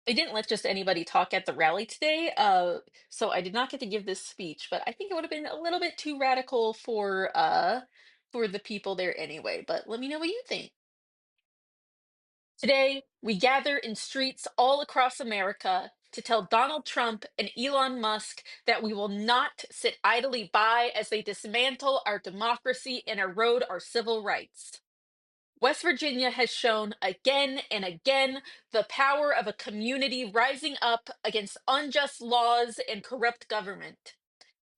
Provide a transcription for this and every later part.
They didn't let just anybody talk at the rally today, so I did not get to give this speech, but I think it would have been a little bit too radical for the people there anyway. But let me know what you think. Today, we gather in streets all across America to tell Donald Trump and Elon Musk that we will not sit idly by as they dismantle our democracy and erode our civil rights. West Virginia has shown again and again the power of a community rising up against unjust laws and corrupt government.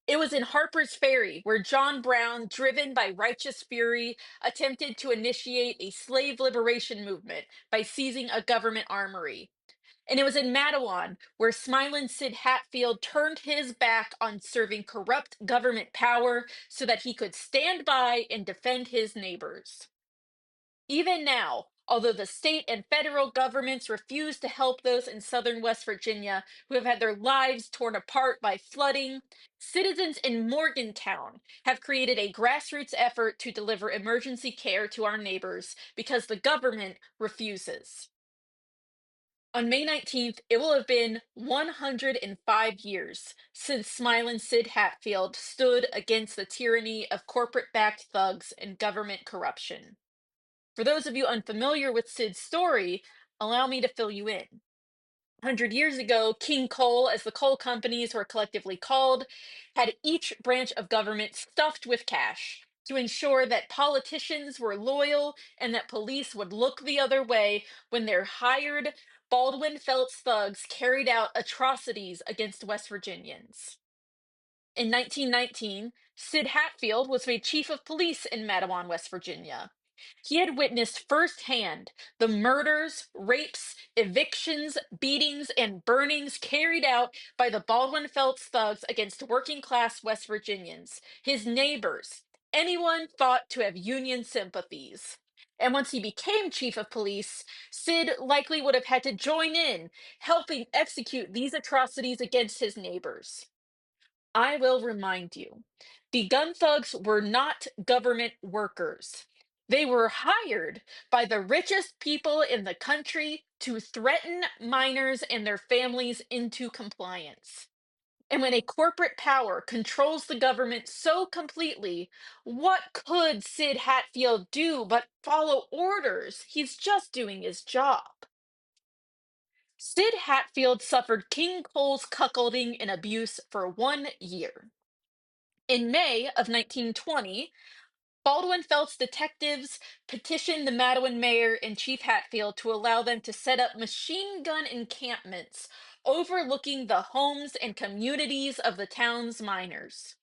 It was in Harper's Ferry where John Brown, driven by righteous fury, attempted to initiate a slave liberation movement by seizing a government armory. And it was in Mattawan where Smilin' Sid Hatfield turned his back on serving corrupt government power so that he could stand by and defend his neighbors. Even now, although the state and federal governments refuse to help those in southern West Virginia who have had their lives torn apart by flooding, citizens in Morgantown have created a grassroots effort to deliver emergency care to our neighbors because the government refuses. On May 19th, it will have been 105 years since Smilin' Sid Hatfield stood against the tyranny of corporate backed thugs and government corruption. For those of you unfamiliar with Sid's story, allow me to fill you in. 100 years ago, King Coal, as the coal companies were collectively called, had each branch of government stuffed with cash to ensure that politicians were loyal and that police would look the other way when their hired Baldwin Felts thugs carried out atrocities against West Virginians. In 1919, Sid Hatfield was made chief of police in Mattawan, West Virginia. He had witnessed firsthand the murders, rapes, evictions, beatings, and burnings carried out by the Baldwin Felts thugs against working class West Virginians, his neighbors, anyone thought to have Union sympathies. And once he became chief of police, Sid likely would have had to join in, helping execute these atrocities against his neighbors. I will remind you, the gun thugs were not government workers. They were hired by the richest people in the country to threaten minors and their families into compliance. And when a corporate power controls the government so completely, what could Sid Hatfield do but follow orders? He's just doing his job. Sid Hatfield suffered King Cole's cuckolding and abuse for 1 year. In May of 1920, Baldwin Felts detectives petitioned the Mattawan mayor and Chief Hatfield to allow them to set up machine gun encampments overlooking the homes and communities of the town's miners.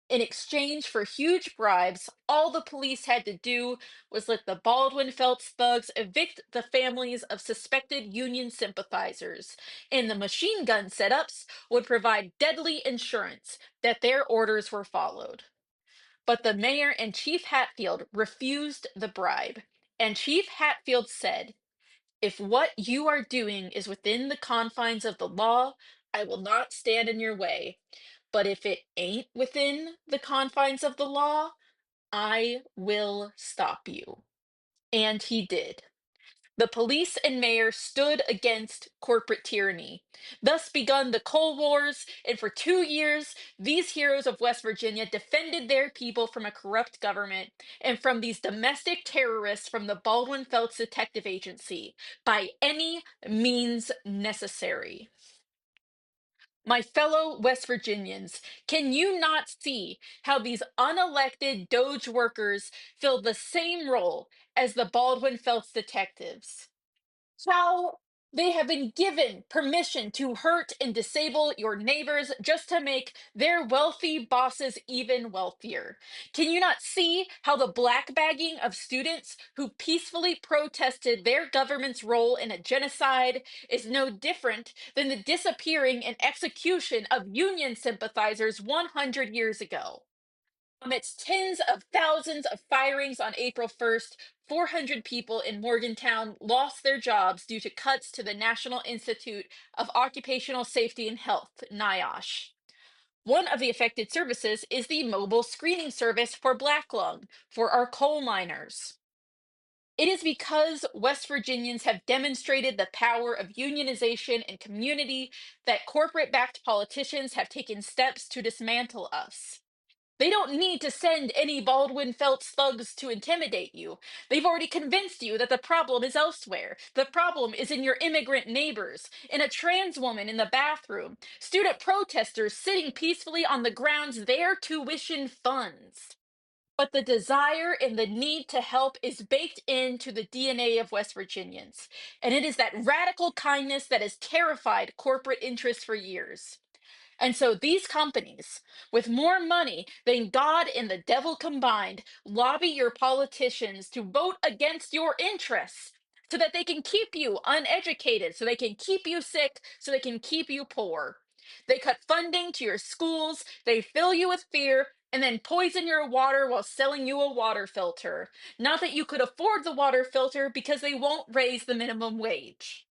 In exchange for huge bribes, all the police had to do was let the Baldwin Felts thugs evict the families of suspected Union sympathizers, and the machine gun setups would provide deadly insurance that their orders were followed. But the mayor and Chief Hatfield refused the bribe, and Chief Hatfield said, "If what you are doing is within the confines of the law, I will not stand in your way. But if it ain't within the confines of the law, I will stop you." And he did. The police and mayor stood against corporate tyranny. Thus begun the Coal Wars, and for 2 years, these heroes of West Virginia defended their people from a corrupt government and from these domestic terrorists from the Baldwin Felts Detective Agency by any means necessary. My fellow West Virginians, can you not see how these unelected Doge workers fill the same role as the Baldwin Felts detectives? How they have been given permission to hurt and disable your neighbors just to make their wealthy bosses even wealthier. Can you not see how the blackbagging of students who peacefully protested their government's role in a genocide is no different than the disappearing and execution of Union sympathizers 100 years ago? Amidst tens of thousands of firings on April 1st, 400 people in Morgantown lost their jobs due to cuts to the National Institute of Occupational Safety and Health, NIOSH. One of the affected services is the mobile screening service for black lung for our coal miners. It is because West Virginians have demonstrated the power of unionization and community that corporate backed politicians have taken steps to dismantle us. They don't need to send any Baldwin Felts thugs to intimidate you. They've already convinced you that the problem is elsewhere. The problem is in your immigrant neighbors, in a trans woman in the bathroom, student protesters sitting peacefully on the grounds their tuition funds. But the desire and the need to help is baked into the DNA of West Virginians. And it is that radical kindness that has terrified corporate interests for years. And so these companies, with more money than God and the devil combined, lobby your politicians to vote against your interests so that they can keep you uneducated, so they can keep you sick, so they can keep you poor. They cut funding to your schools, they fill you with fear, and then poison your water while selling you a water filter. Not that you could afford the water filter because they won't raise the minimum wage.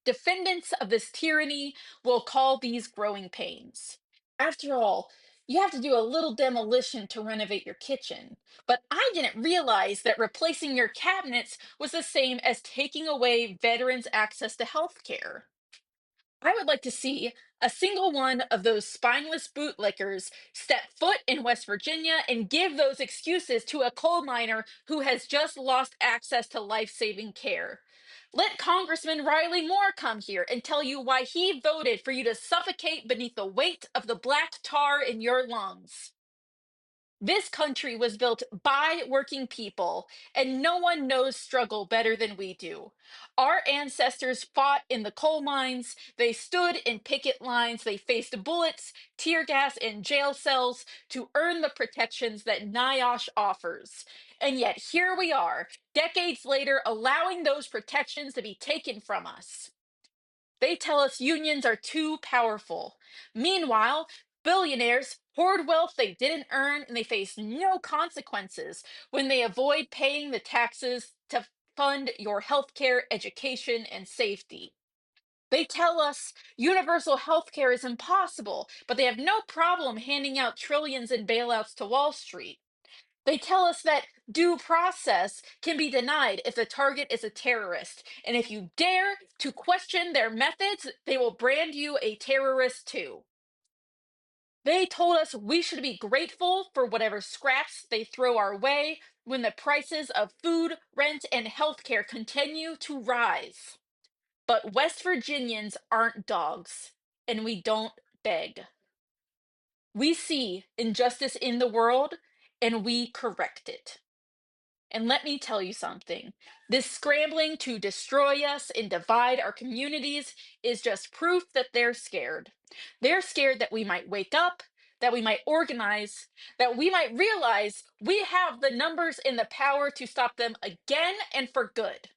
Defendants of this tyranny will call these growing pains. After all, you have to do a little demolition to renovate your kitchen. But I didn't realize that replacing your cabinets was the same as taking away veterans' access to health care. I would like to see a single one of those spineless bootlickers step foot in West Virginia and give those excuses to a coal miner who has just lost access to life saving care. Let Congressman Riley Moore come here and tell you why he voted for you to suffocate beneath the weight of the black tar in your lungs. This country was built by working people, and no one knows struggle better than we do. Our ancestors fought in the coal mines, they stood in picket lines, they faced bullets, tear gas, and jail cells to earn the protections that NIOSH offers. And yet, here we are, decades later, allowing those protections to be taken from us. They tell us unions are too powerful. Meanwhile, billionaires hoard wealth they didn't earn and they face no consequences when they avoid paying the taxes to fund your healthcare, education, and safety. They tell us universal healthcare is impossible, but they have no problem handing out trillions in bailouts to Wall Street. They tell us that due process can be denied if the target is a terrorist. And if you dare to question their methods, they will brand you a terrorist too. They told us we should be grateful for whatever scraps they throw our way when the prices of food, rent, and healthcare continue to rise. But West Virginians aren't dogs, and we don't beg. We see injustice in the world, and we correct it. And let me tell you something. This scrambling to destroy us and divide our communities is just proof that they're scared. They're scared that we might wake up, that we might organize, that we might realize we have the numbers and the power to stop them again and for good.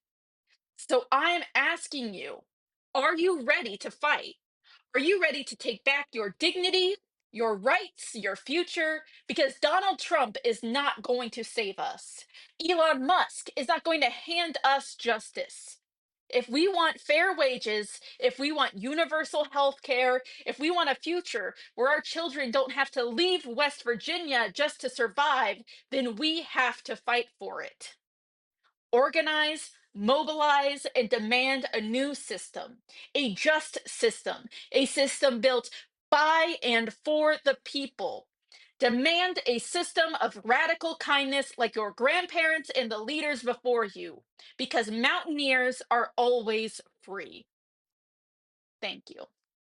So I'm asking you, are you ready to fight? Are you ready to take back your dignity, your rights, your future? Because Donald Trump is not going to save us. Elon Musk is not going to hand us justice. If we want fair wages, if we want universal health care, if we want a future where our children don't have to leave West Virginia just to survive, then we have to fight for it. Organize, mobilize, and demand a new system, a just system, a system built by and for the people. Demand a system of radical kindness like your grandparents and the leaders before you, because mountaineers are always free. Thank you.